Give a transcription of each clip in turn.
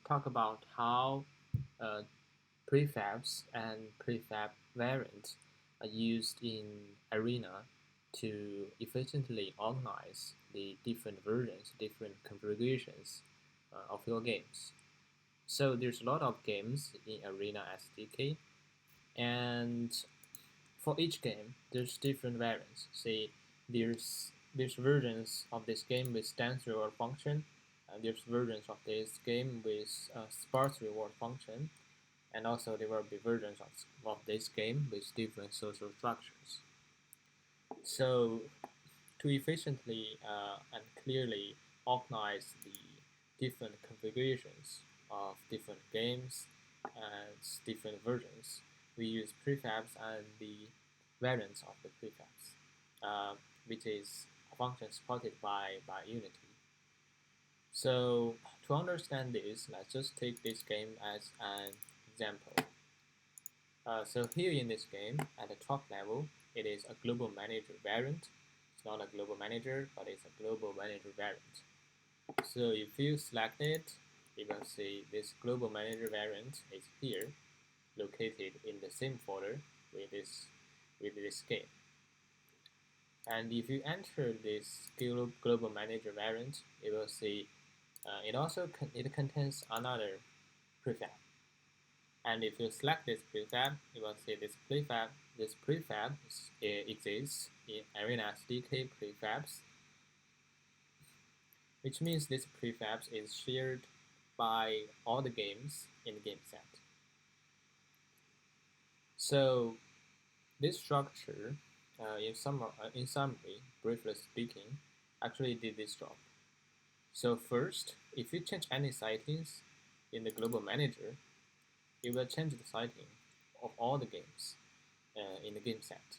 talk about how uh, prefabs and prefab variants are used in Arena to efficiently organize the different versions, different configurations of your games. So there's a lot of games in Arena SDK, and for each game, there's different variants. Say there's versions of this game with dance reward function, and there's versions of this game with sparse reward function, and also there will be versions of this game with different social structures. So to efficiently and clearly organize the different configurations of different games and different versions, we use prefabs and the variants of the prefabs, which is a function supported by Unity. So to understand this, let's just take this game as an example. So here in this game, at the top level, it is a global manager variant. It's not a global manager, but it's a global manager variant. So if you select it, you can see this global manager variant is here, located in the same folder with this game. And if you enter this global manager variant, you will see it contains another prefab. And if you select this prefab, you will see this prefab exists in Arena SDK prefabs, which means this prefabs is shared by all the games in the game set. So this structure, in summary, briefly speaking, actually did this job. So first, if you change any settings in the global manager, it will change the setting of all the games in the game set.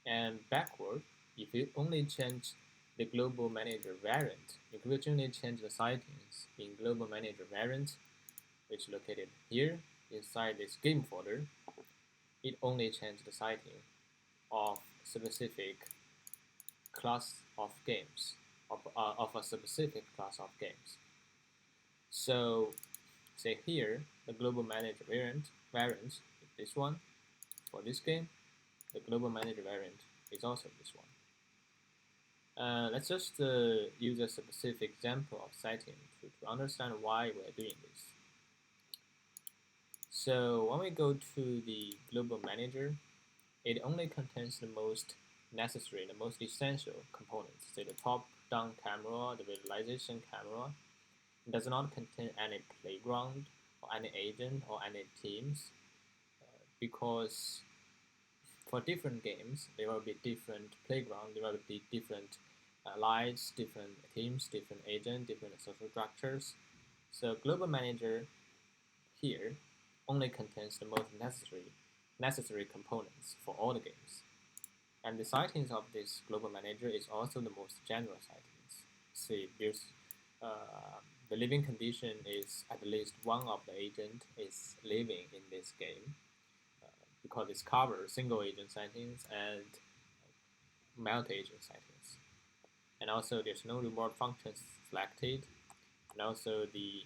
And backward, if you only change the global manager variant, you will only change the settings in global manager variant, which is located here inside this game folder. It only changes the setting of specific class of games, of a specific class of games. So say here, the global manager variant is this one. For this game, the global manager variant is also this one. Let's just use a specific example of setting to understand why we're doing this. So when we go to the global manager, it only contains the most necessary, the most essential components, say the top-down camera, the visualization camera. It does not contain any playground or any agent or any teams, because for different games, there will be different playground, there will be different lights, different teams, different agents, different social structures. So global manager here only contains the most necessary components for all the games. And the settings of this global manager is also the most general settings. See, there's the living condition is at least one of the agent is living in this game, because it covers single agent settings and multi-agent settings. And also there's no reward functions selected, and also the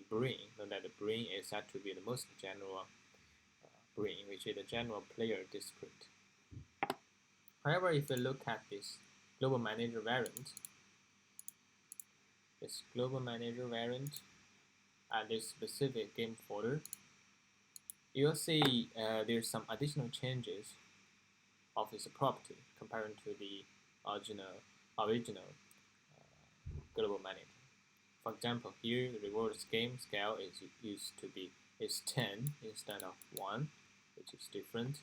brain, so that the brain is said to be the most general brain, which is the general player discrete. However, if you look at this global manager variant, at this specific game folder, you'll see there's some additional changes of its property compared to the original global manager. For example, here the reward game scale is 10 instead of 1, which is different.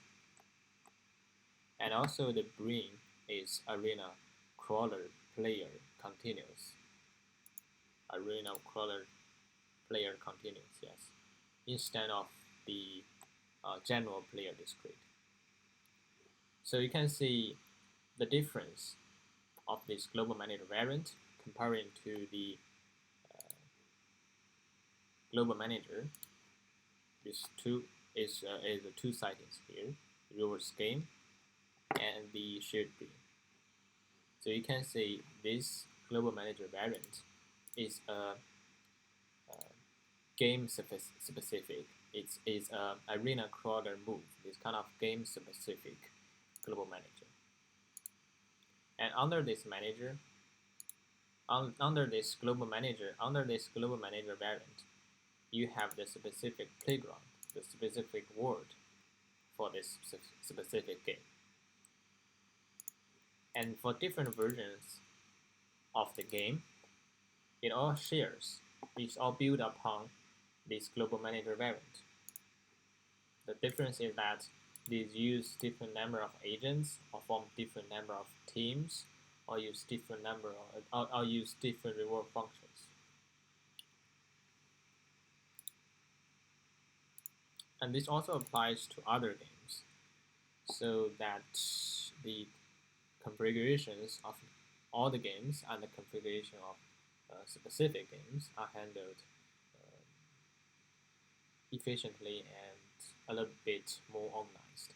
And also the brain is arena crawler player continuous. Arena crawler player continuous, yes, instead of the general player discrete. So you can see the difference of this global manager variant comparing to the global manager. This two is the two settings here, reward scheme and the shared brain. So you can see this global manager variant is a game specific. It's arena crawler move. This kind of game specific global manager. And under this under this global manager variant, you have the specific playground, the specific world for this specific game. And for different versions of the game, it all shares, it's all built upon this global manager variant. The difference is that these use different number of agents or form different number of teams or use different number or use different reward functions. And this also applies to other games, so that the configurations of all the games and the configuration of specific games are handled efficiently and a little bit more organized.